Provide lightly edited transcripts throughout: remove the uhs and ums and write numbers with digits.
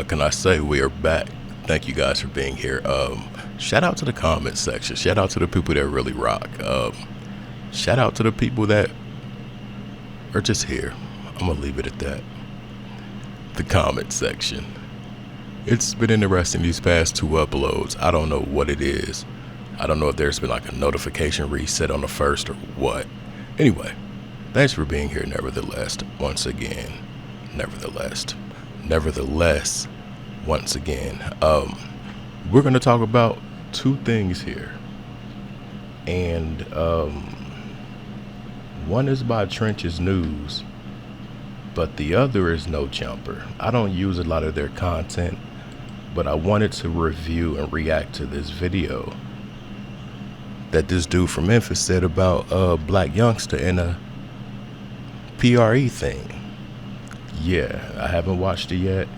what can I say? We are back. Thank you guys for being here. Shout out to the comment section. Shout out to the people that really rock. Shout out to the people that are just here. I'm gonna leave it at that. The comment section. It's been interesting these past 2 uploads. I don't know what it is. I don't know if there's been like a notification reset on the first or what. Anyway, thanks for being here nevertheless, once again. Nevertheless, once again. We're going to talk about 2 things here. And one is by Trench's News, but the other is No Jumper. I don't use a lot of their content, but I wanted to review and react to this video that this dude from Memphis said about Blac Youngsta and a PRE thing. Yeah, I haven't watched it yet.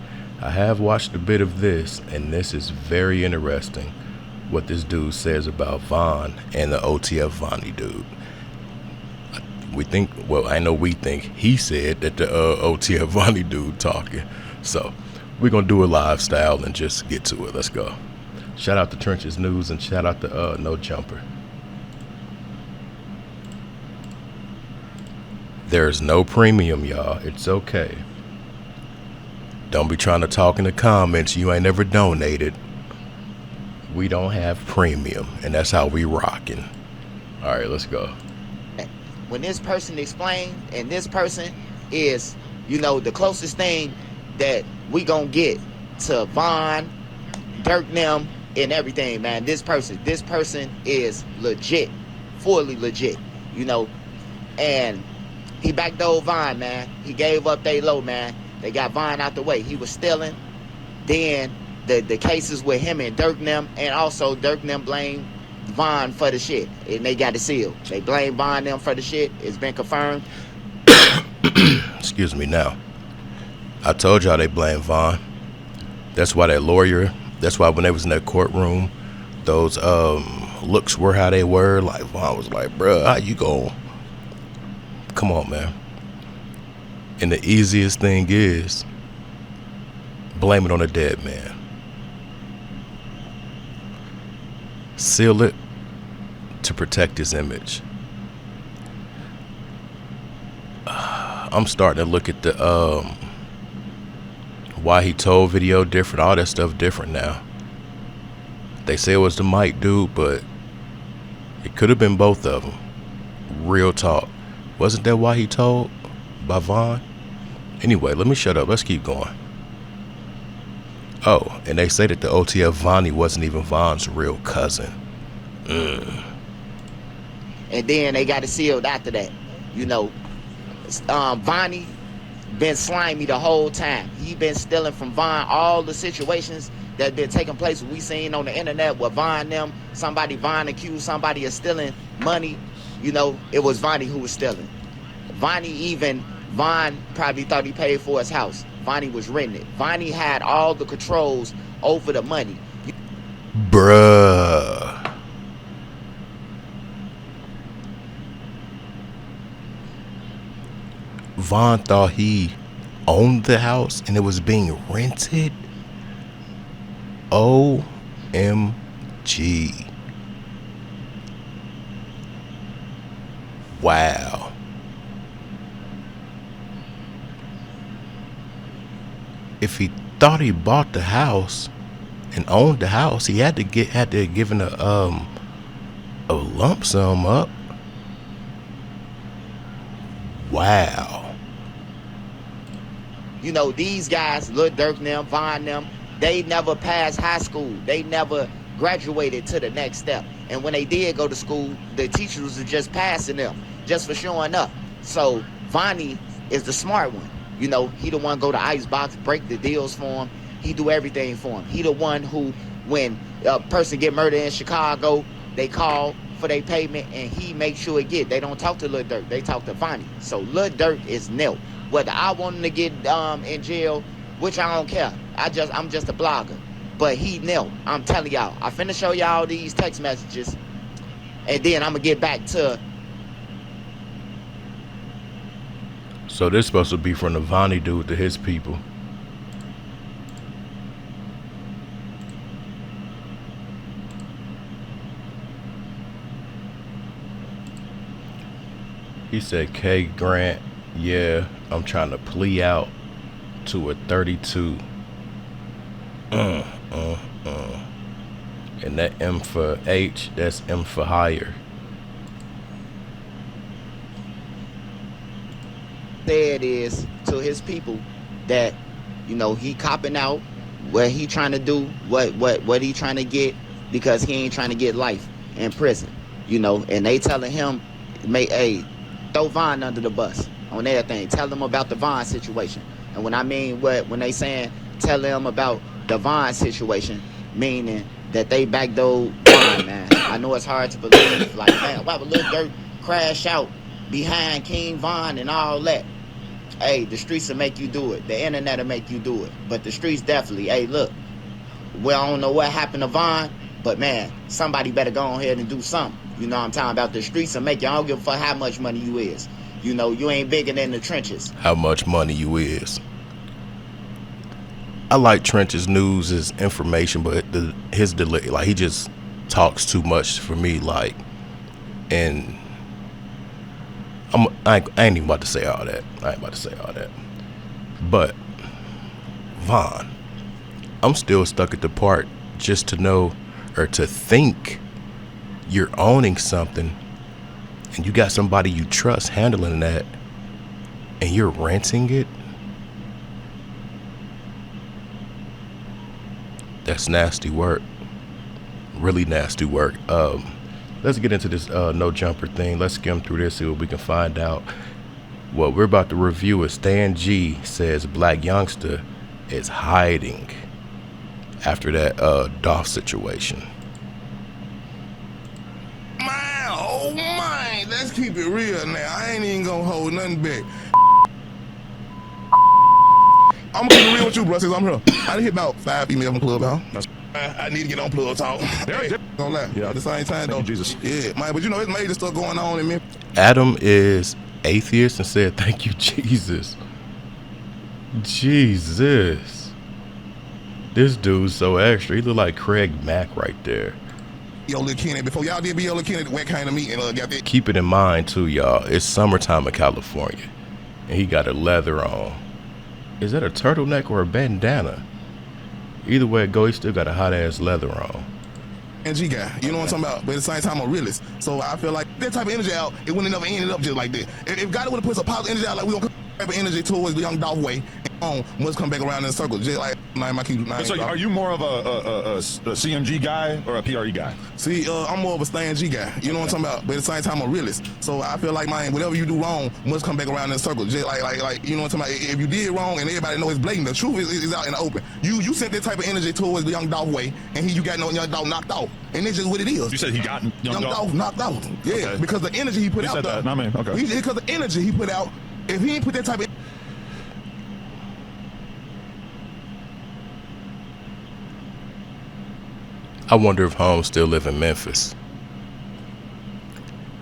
I have watched a bit of this, and this is very interesting what this dude says about Von and the OTF Vonnie dude. We think, well, I know we think he said that the OTF Vonnie dude talking. So we're going to do a live style and just get to it. Let's go. Shout out to Trench's News and shout out to No Jumper. There's no premium, y'all. It's okay. Don't be trying to talk in the comments. You ain't never donated. We don't have premium, and that's how we rocking. All right, let's go. When this person explained, and this person is, you know, the closest thing that we gonna get to Von, Durk, them, and everything, man. This person is legit, fully legit, you know, and he backdoored Von, man. He gave up they low, man. They got Von out the way. He was stealing. Then the cases with him and Durk them, and also Durk them blamed Von for the shit, and they got it sealed. They blame Von them for the shit. It's been confirmed. Excuse me now. I told y'all they blame Von. That's why that lawyer, that's why when they was in that courtroom, those looks were how they were. Like Von was like, bruh, how you go? Come on, man. And the easiest thing is blame it on a dead man. Seal it to protect his image. I'm starting to look at the why he told video different, all that stuff different now. They say it was the mic dude, but it could have been both of them. Real talk. Wasn't that why he told by Von? Anyway, let me shut up. Let's keep going. Oh, and they say that the OTF Vonnie wasn't even Von's real cousin. And then they got it sealed after that. You know, Vonnie been slimy the whole time. He been stealing from Von. All the situations that been taking place, we seen on the internet with Von them. Von accused somebody of stealing money. You know, it was Vonnie who was stealing. Von probably thought he paid for his house. Vonnie was renting it. Vonnie had all the controls over the money. Bruh. Von thought he owned the house and it was being rented. OMG. Wow. If he thought he bought the house and owned the house, he had to have given a lump sum up. Wow. You know, these guys, Lil Durk them, Von them, they never passed high school. They never graduated to the next step. And when they did go to school, the teachers were just passing them, just for showing up. So Vonnie is the smart one. You know, he the one go to Icebox, break the deals for him. He do everything for him. He the one who, when a person get murdered in Chicago, they call for their payment, and he make sure it get. They don't talk to Lil Durk. They talk to Vonnie. So Lil Durk is nil. Whether I want him to get in jail, which I don't care. I'm just a blogger. But he nil. I'm telling y'all. I finna show y'all these text messages, and then I'm gonna get back to. So this supposed to be from the Vonnie dude to his people. He said, K Grant, yeah, I'm trying to plea out to a 32. And that M for H, that's M for higher. Said is to his people that, you know, he copping out what he trying to do, what he trying to get, because he ain't trying to get life in prison, you know. And they telling him, hey, throw Vonnie under the bus on everything. Tell them about the Vonnie situation. And when I mean when they saying tell them about the Vonnie situation, meaning that they backdoored Vonnie, man. I know it's hard to believe, like, man, why would Lil Durk crash out behind Kingvon and all that? Hey, the streets will make you do it. The internet will make you do it. But the streets definitely, hey, look, we don't know what happened to Vonnie, but man, somebody better go ahead and do something. You know what I'm talking about? The streets will make you. I don't give a fuck how much money you is. You know, you ain't bigger than the trenches. How much money you is. I like Trench's news, his information, but his delay, like, he just talks too much for me, like, and I ain't even about to say all that. But Vonnie, I'm still stuck at the part just to know or to think you're owning something and you got somebody you trust handling that and you're renting it. That's nasty work. Really nasty work. Let's get into this no jumper thing. Let's skim through this, see what we can find out. What we're about to review is Stan G says Blac Youngsta is hiding after that Dolph situation. Man, oh man, let's keep it real now. I ain't even gonna hold nothing back. I'm gonna keep it real with you, bro, since I'm here. I done hit about 5 emails from Clubhouse. I need to get on Plug Talk. Don't lie. Yeah. At the same time, though. Jesus. Yeah, man, but you know, it's major stuff going on in me. Adam is atheist and said, thank you, Jesus. Jesus. This dude's so extra. He look like Craig Mack right there. Yo, Lil Kenny, before y'all did be Lil Kenny, what kind of meat and got that. Keep it in mind, too, y'all. It's summertime in California. And he got a leather on. Is that a turtleneck or a bandana? Either way it go, he still got a hot-ass leather on. And G guy, you know what I'm talking about? But at the same time, I'm a realist. So I feel like that type of energy out, it wouldn't never ended up just like that. If God would have put some positive energy out, like we gonna type of energy towards the Young Dolph way, and must come back around in a circle, just like So are you more of a CMG guy or a PRE guy? See, I'm more of a Stan G guy. You know what I'm talking about? But at the same time, I'm a realist. So I feel like, man, whatever you do wrong must come back around in a circle. Just like you know what I'm talking about? If you did wrong and everybody know it's blatant, the truth is out in the open. You sent that type of energy towards the Young Dolph way, and you got Young Dolph knocked off. And it's just what it is. You said he got Young Dolph knocked out. Yeah, okay. Because the energy he put out. Said that. I mean, okay. Because the energy he put out, if he ain't put that type of I wonder if Holmes still live in Memphis.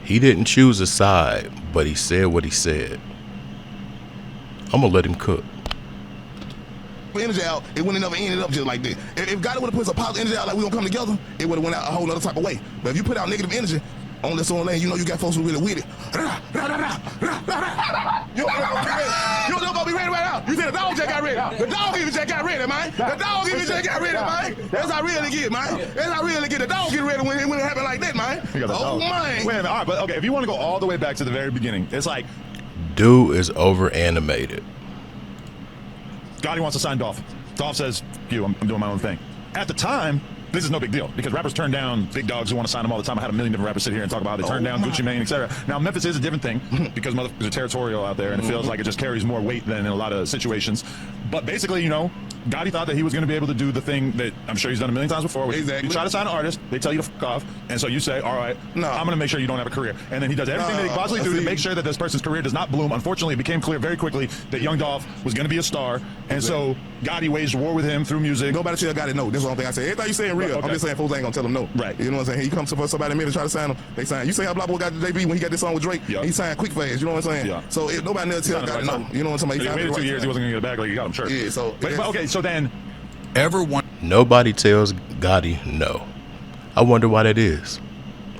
He didn't choose a side, but he said what he said. I'm gonna let him cook. Energy out, it wouldn't have never ended up just like that. If God would have put some positive energy out, like we gonna come together, it would have went out a whole other type of way. But if you put out negative energy on this own lane, you know you got folks who really with it. You don't gonna be ready right now. You said the dog just got ready. The dog even just got ready, man. The dog even just got ready, man. That's how real it get, man. That's how real it get. The dog get ready when it happen like that, man. Oh, man. Wait a minute. All right, but okay, if you want to go all the way back to the very beginning, it's like, dude is over animated. Gotti wants to sign Dolph. Dolph says, I'm doing my own thing. At the time, this is no big deal because rappers turn down big dogs who want to sign them all the time. I had a million different rappers sit here and talk about how they turn down Gucci Mane, etc. Now, Memphis is a different thing because motherfuckers are territorial out there and it feels like it just carries more weight than in a lot of situations. But basically, you know, Gotti thought that he was going to be able to do the thing that I'm sure he's done a million times before. Exactly. You try to sign an artist, they tell you to fuck off, and so you say, all right, no, I'm going to make sure you don't have a career. And then he does everything that he possibly do to make sure that this person's career does not bloom. Unfortunately, it became clear very quickly that Young Dolph was going to be a star, and so Gotti waged war with him through music. Nobody tell Gotti no. That's the only thing I say. Everything you saying real. Okay. I'm just saying folks ain't going to tell him no. Right. You know what I'm saying? He comes to somebody to try to sign him, they sign. You say how Black Boy got to JB when he got this song with Drake, he signed quick fast. You know what I'm saying? Yeah. So if nobody never tell Gotti no. You know what I'm saying? He waited 2 years, he wasn't going to get it back like he got him, sure. Yeah, so. But okay, so then. Nobody tells Gotti no. I wonder why that is.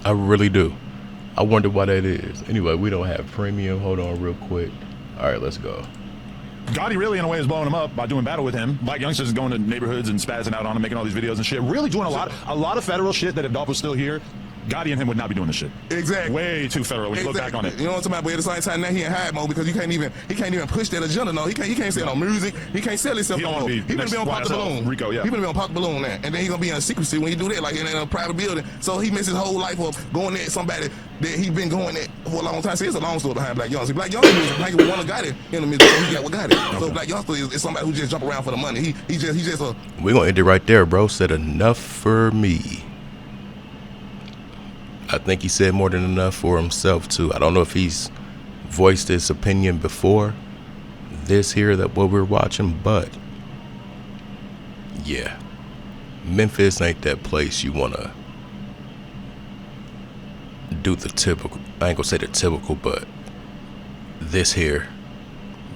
I really do. I wonder why that is. Anyway, we don't have premium. Hold on real quick. All right, let's go. Gotti really, in a way, is blowing him up by doing battle with him. Blac Youngsta is going to neighborhoods and spazzing out on him, making all these videos and shit. Really doing a lot of federal shit that if Dolph was still here, Gotti and him would not be doing this shit. Exactly. Way too federal when you look back on it. You know what I'm talking about? But at the same time, now he in high mode because he can't even push that agenda. No, he can't sell no music. He can't sell himself. He don't no want to more. be He gonna be on Pop the Balloon. Rico, yeah. He gonna be on Pop the Balloon now, and then he gonna be in secrecy when he do that, like in a private building. So he missed his whole life of going at somebody that he been going at for a long time. See, it's a long story behind Blac Youngsta. Blac Youngsta was like one of Gotti in the middle. He got what got it. So Blac Youngsta is somebody who just jump around for the money. He just a. We're gonna end it right there, bro. Said enough for me. I think he said more than enough for himself too. I don't know if he's voiced his opinion before this here, that what we're watching, but yeah, Memphis ain't that place you wanna do the typical. I ain't gonna say the typical, but this here,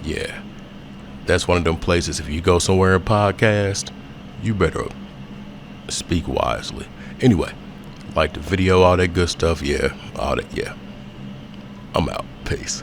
yeah, that's one of them places. If you go somewhere and podcast, you better speak wisely. Anyway, like the video, all that good stuff, yeah, all that, yeah. I'm out. Peace.